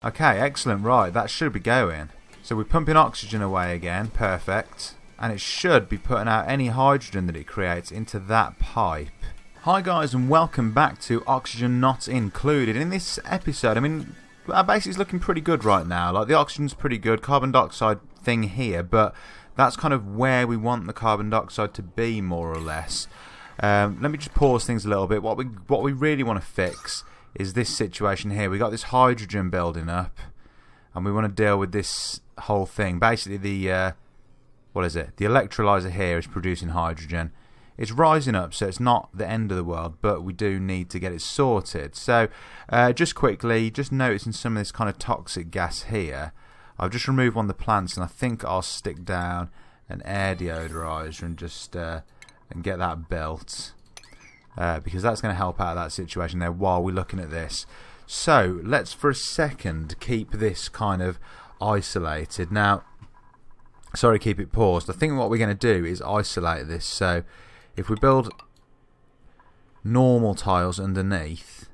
Okay, excellent. Right, that should be going. So we're pumping oxygen away again. Perfect. And it should be putting out any hydrogen that it creates into that pipe. Hi guys, and welcome back to Oxygen Not Included. In this episode, I mean, our base is looking pretty good right now. Like, the oxygen's pretty good. Carbon dioxide thing here, but that's kind of where we want the carbon dioxide to be, more or less. Let me just pause things a little bit. What we really want to fix is this situation here. We got this hydrogen building up, and we want to deal with this whole thing. Basically, the what is it? The electrolyzer here is producing hydrogen. It's rising up, so it's not the end of the world, but we do need to get it sorted. So, just quickly, just noticing some of this kind of toxic gas here. I've just removed one of the plants, and I think I'll stick down an air deodorizer and just and get that built. Because that's going to help out that situation there while we're looking at this. So let's for a second keep this kind of isolated. Now, sorry, keep it paused. I think what we're going to do is isolate this. So if we build normal tiles underneath,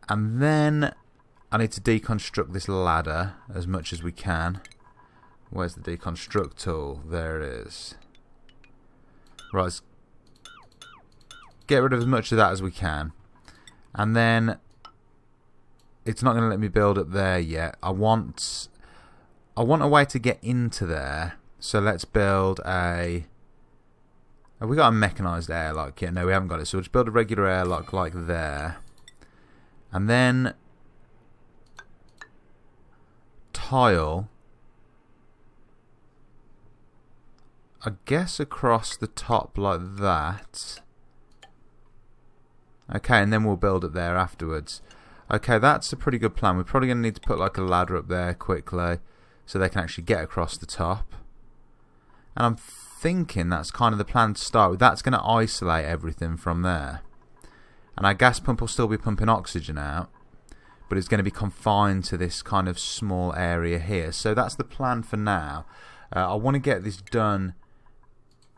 and then I need to deconstruct this ladder as much as we can. Where's the deconstruct tool? There it is. Right, let's get rid of as much of that as we can, and then it's not going to let me build up there yet. I want a way to get into there, so let's build a... Have we got a mechanized airlock yet? No, we haven't got it, so we'll just build a regular airlock like there, and then tile, I guess, across the top like that. Okay, and then we'll build it there afterwards. Okay, that's a pretty good plan. We're probably going to need to put like a ladder up there quickly so they can actually get across the top. And I'm thinking that's kind of the plan to start with. That's going to isolate everything from there. And our gas pump will still be pumping oxygen out, but it's going to be confined to this kind of small area here. So that's the plan for now. I want to get this done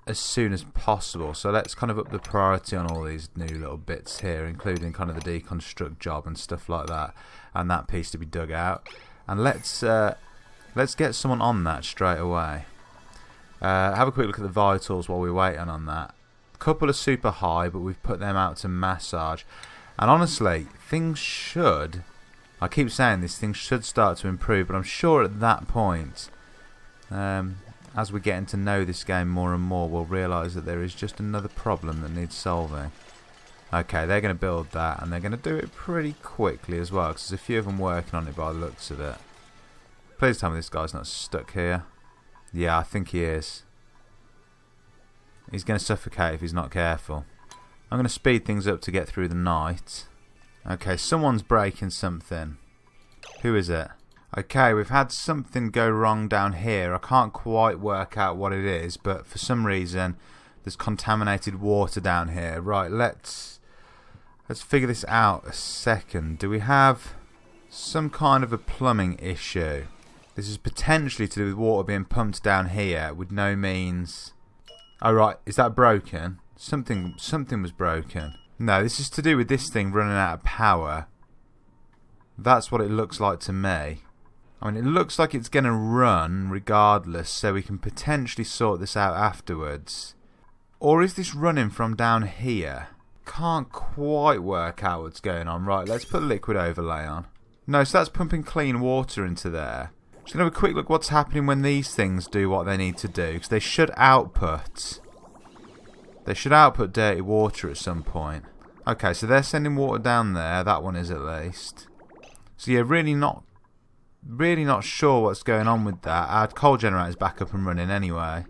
as soon as possible, so let's kind of up the priority on all these new little bits here, including kind of the deconstruct job and stuff like that, and that piece to be dug out. And let's get someone on that straight away. Have a quick look at the vitals while we're waiting on that. A couple are super high, but we've put them out to massage, and honestly, things should, I keep saying this, things should start to improve, but I'm sure at that point, as we're getting to know this game more and more, we'll realise that there is just another problem that needs solving. Okay, they're going to build that, and they're going to do it pretty quickly as well, because there's a few of them working on it by the looks of it. Please tell me this guy's not stuck here. Yeah, I think he is. He's going to suffocate if he's not careful. I'm going to speed things up to get through the night. Okay, someone's breaking something. Who is it? Okay, we've had something go wrong down here. I can't quite work out what it is, but for some reason there's contaminated water down here. Right, let's figure this out a second. Do we have some kind of a plumbing issue? This is potentially to do with water being pumped down here with no means... Oh right, is that broken? Something was broken. No, this is to do with this thing running out of power. That's what it looks like to me. I mean, it looks like it's going to run regardless, so we can potentially sort this out afterwards. Or is this running from down here? Can't quite work out what's going on. Right, let's put a liquid overlay on. No, so that's pumping clean water into there. Just going to have a quick look what's happening when these things do what they need to do, because they should output dirty water at some point. Okay, so they're sending water down there. That one is at least. So yeah, really not sure what's going on with that. Our coal generator's back up and running anyway.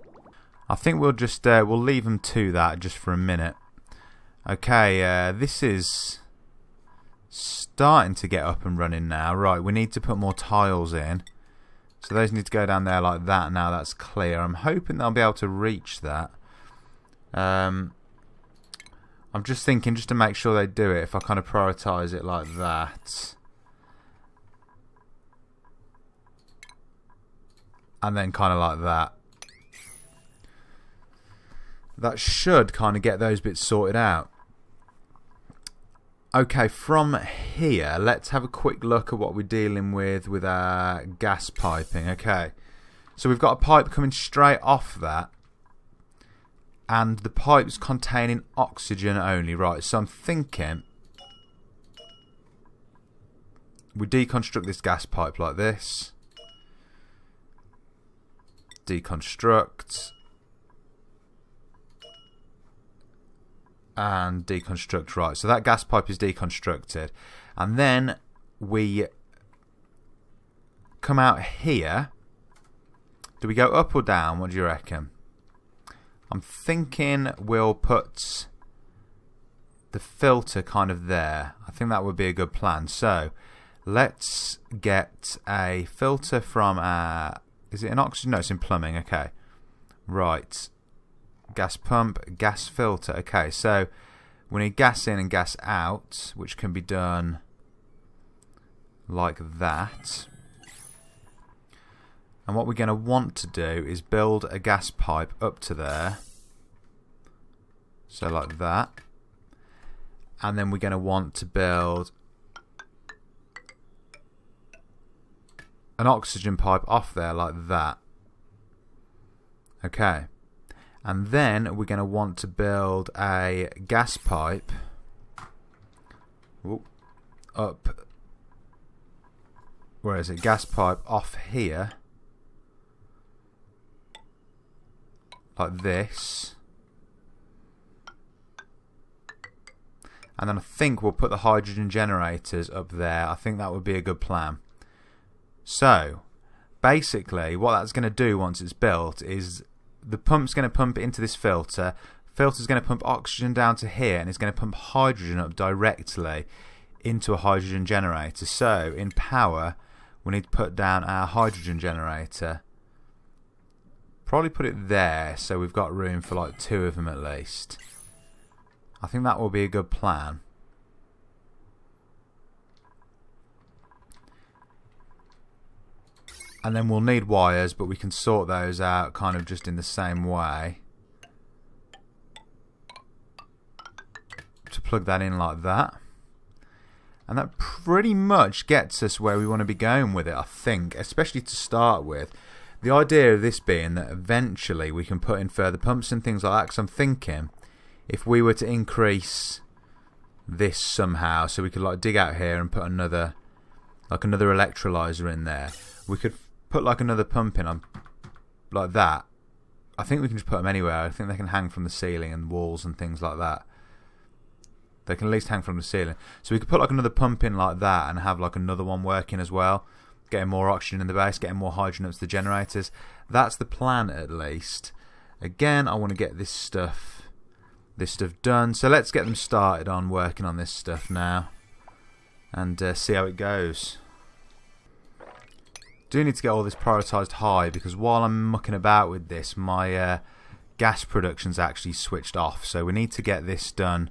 I think we'll just we'll leave them to that just for a minute. Okay, this is starting to get up and running now. Right, we need to put more tiles in. So those need to go down there like that. Now that's clear. I'm hoping they'll be able to reach that. I'm just thinking, just to make sure they do it, if I kind of prioritise it like that. And then kind of like that. That should kind of get those bits sorted out. Okay, from here, let's have a quick look at what we're dealing with our gas piping. Okay, so we've got a pipe coming straight off that, and the pipe's containing oxygen only. Right, so I'm thinking we deconstruct this gas pipe like this. Deconstruct. And deconstruct. Right, so that gas pipe is deconstructed, and then we come out here. Do we go up or down? What do you reckon? I'm thinking we'll put the filter kind of there. I think that would be a good plan. So let's get a filter from our, is it an oxygen? No, it's in plumbing. Okay, right. Gas pump, gas filter. Okay, so we need gas in and gas out, which can be done like that. And what we're going to want to do is build a gas pipe up to there. So like that. And then we're going to want to build an oxygen pipe off there like that. Okay. And then we're going to want to build a gas pipe up, where is it? Gas pipe off here, like this. And then I think we'll put the hydrogen generators up there. I think that would be a good plan. So, basically, what that's going to do once it's built is the pump's going to pump into this filter. Filter's going to pump oxygen down to here, and it's going to pump hydrogen up directly into a hydrogen generator. So in power, we need to put down our hydrogen generator. Probably put it there, so we've got room for like 2 of them at least. I think that will be a good plan. And then we'll need wires, but we can sort those out kind of just in the same way. To plug that in like that. And that pretty much gets us where we want to be going with it, I think. Especially to start with. The idea of this being that eventually we can put in further pumps and things like that. Because I'm thinking, if we were to increase this somehow, so we could like dig out here and put another electrolyzer in there. We could put like another pump in on like that. I think we can just put them anywhere. I think they can hang from the ceiling and walls and things like that. They can at least hang from the ceiling. So we could put like another pump in like that and have like another one working as well. Getting more oxygen in the base, getting more hydrogen up to the generators. That's the plan at least. Again, I want to get this stuff done. So let's get them started on working on this stuff now. And see how it goes. Do need to get all this prioritised high, because while I'm mucking about with this, my gas production's actually switched off. So we need to get this done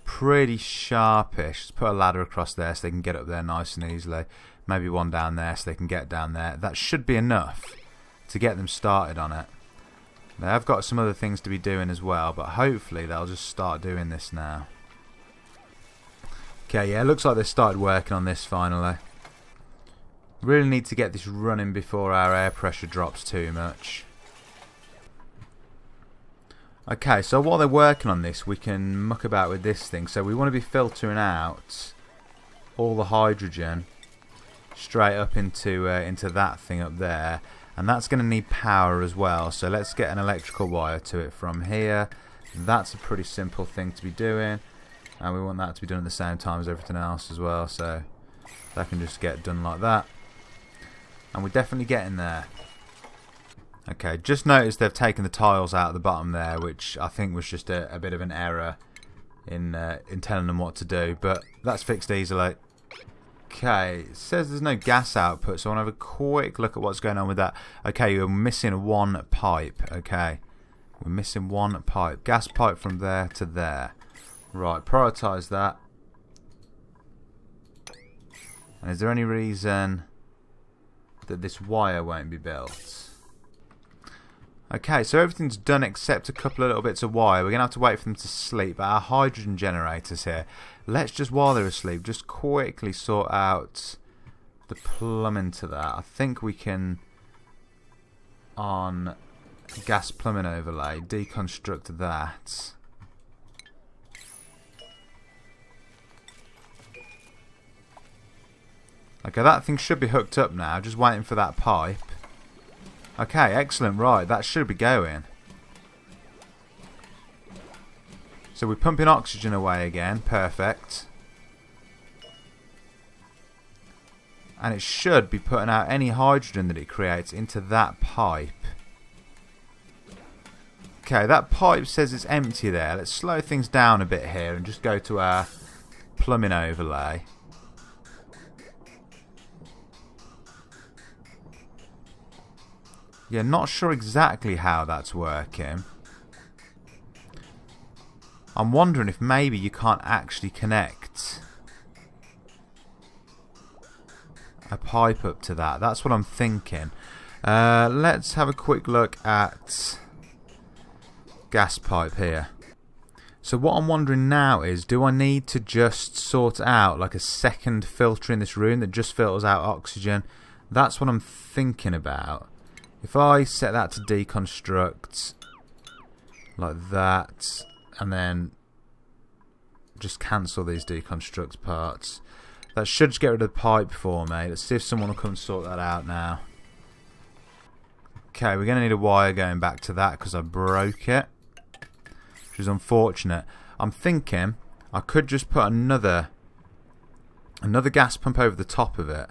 pretty sharpish. Let's put a ladder across there so they can get up there nice and easily. Maybe one down there so they can get down there. That should be enough to get them started on it. They have got some other things to be doing as well, but hopefully they'll just start doing this now. Okay, yeah, it looks like they started working on this finally. Really need to get this running before our air pressure drops too much. Okay, so while they're working on this, we can muck about with this thing. So we want to be filtering out all the hydrogen straight up into that thing up there, and that's going to need power as well. So let's get an electrical wire to it from here. That's a pretty simple thing to be doing, and we want that to be done at the same time as everything else as well. So that can just get done like that. And we're definitely getting there. Okay, just noticed they've taken the tiles out at the bottom there, which I think was just a bit of an error in telling them what to do, but that's fixed easily. Okay, it says there's no gas output, so I want to have a quick look at what's going on with that. Okay, we're missing one pipe. Okay, we're missing one pipe. Gas pipe from there to there. Right, prioritise that. And is there any reason that this wire won't be built? Okay, so everything's done except a couple of little bits of wire. We're going to have to wait for them to sleep. But our hydrogen generators here, let's just, while they're asleep, just quickly sort out the plumbing to that. I think we can, on gas plumbing overlay, deconstruct that. Okay, that thing should be hooked up now, just waiting for that pipe. Okay, excellent, right, that should be going. So we're pumping oxygen away again, perfect. And it should be putting out any hydrogen that it creates into that pipe. Okay, that pipe says it's empty there. Let's slow things down a bit here and just go to our plumbing overlay. Yeah, not sure exactly how that's working. I'm wondering if maybe you can't actually connect a pipe up to that. That's what I'm thinking. Let's have a quick look at gas pipe here. So what I'm wondering now is, do I need to just sort out like a second filter in this room that just filters out oxygen? That's what I'm thinking about. If I set that to deconstruct like that, and then just cancel these deconstruct parts, that should just get rid of the pipe for me. Let's see if someone will come and sort that out now. Okay, we're going to need a wire going back to that because I broke it, which is unfortunate. I'm thinking I could just put another gas pump over the top of it.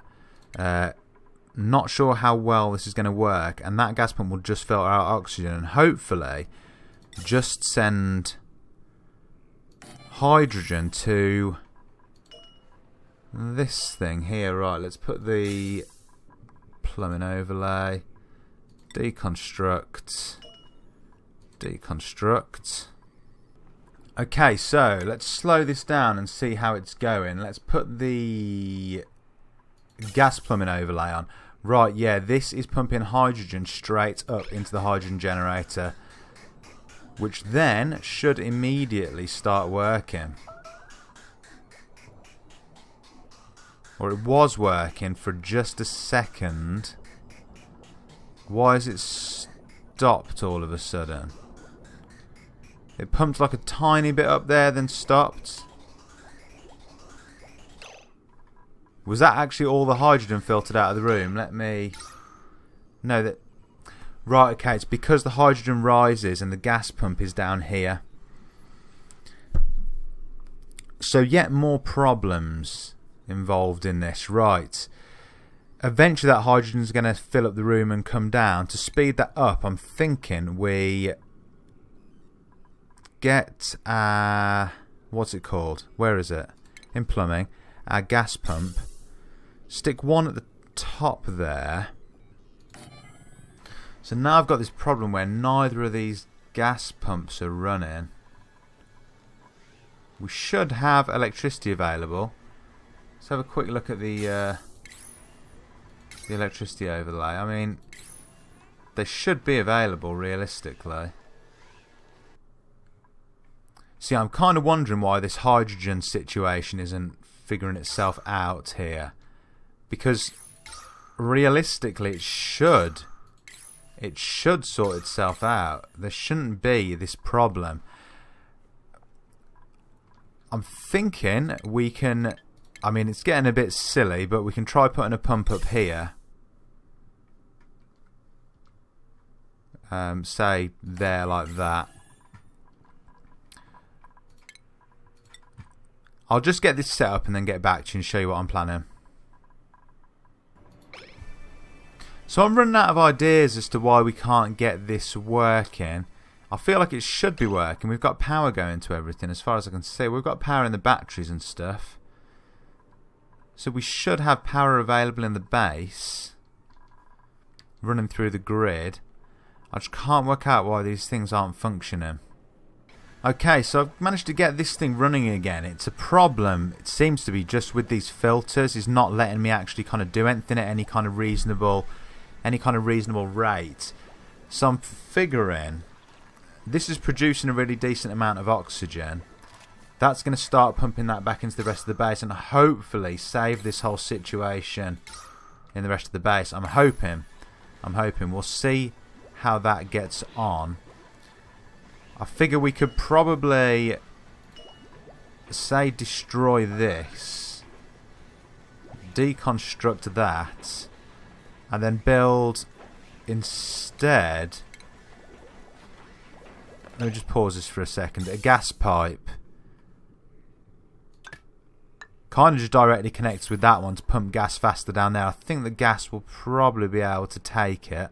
Not sure how well this is going to work, and that gas pump will just filter out oxygen and hopefully just send hydrogen to this thing here. Right, let's put the plumbing overlay, deconstruct. Okay, so let's slow this down and see how it's going. Let's put the gas plumbing overlay on. Right, yeah, this is pumping hydrogen straight up into the hydrogen generator, which then should immediately start working. Or it was working for just a second. Why is it stopped all of a sudden? It pumped like a tiny bit up there, then stopped. Was that actually all the hydrogen filtered out of the room? Let me... No, that... Right, okay, it's because the hydrogen rises and the gas pump is down here. So yet more problems involved in this. Right. Eventually that hydrogen is going to fill up the room and come down. To speed that up, I'm thinking we get our... What's it called? Where is it? In plumbing. Our gas pump. Stick one at the top there. So now I've got this problem where neither of these gas pumps are running. We should have electricity available. Let's have a quick look at the electricity overlay. I mean, they should be available realistically. See, I'm kind of wondering why this hydrogen situation isn't figuring itself out here. Because realistically it should sort itself out. There shouldn't be this problem. I'm thinking we can... I mean, it's getting a bit silly, but we can try putting a pump up here. Say there like that. I'll just get this set up and then get back to you and show you what I'm planning. So I'm running out of ideas as to why we can't get this working. I feel like it should be working. We've got power going to everything as far as I can see. We've got power in the batteries and stuff. So we should have power available in the base. Running through the grid. I just can't work out why these things aren't functioning. Okay, so I've managed to get this thing running again. It's a problem. It seems to be just with these filters. It's not letting me actually kind of do anything at any kind of reasonable rate. So I'm figuring this is producing a really decent amount of oxygen. That's going to start pumping that back into the rest of the base and hopefully save this whole situation in the rest of the base. I'm hoping. We'll see how that gets on. I figure we could probably, say, destroy this, deconstruct that, and then build instead. Let me just pause this for a second. A gas pipe. Kind of just directly connects with that one to pump gas faster down there. I think the gas will probably be able to take it.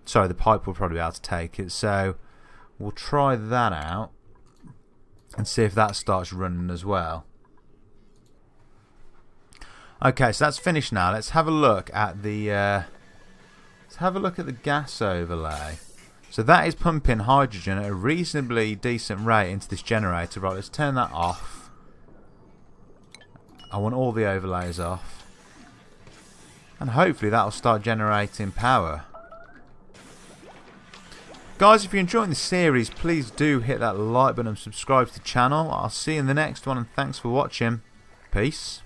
Sorry, the pipe will probably be able to take it. So we'll try that out and see if that starts running as well. Okay, so that's finished now. Let's have a look at the gas overlay. So that is pumping hydrogen at a reasonably decent rate into this generator. Right, let's turn that off. I want all the overlays off. And hopefully that'll start generating power. Guys, if you're enjoying the series, please do hit that like button and subscribe to the channel. I'll see you in the next one, and thanks for watching. Peace.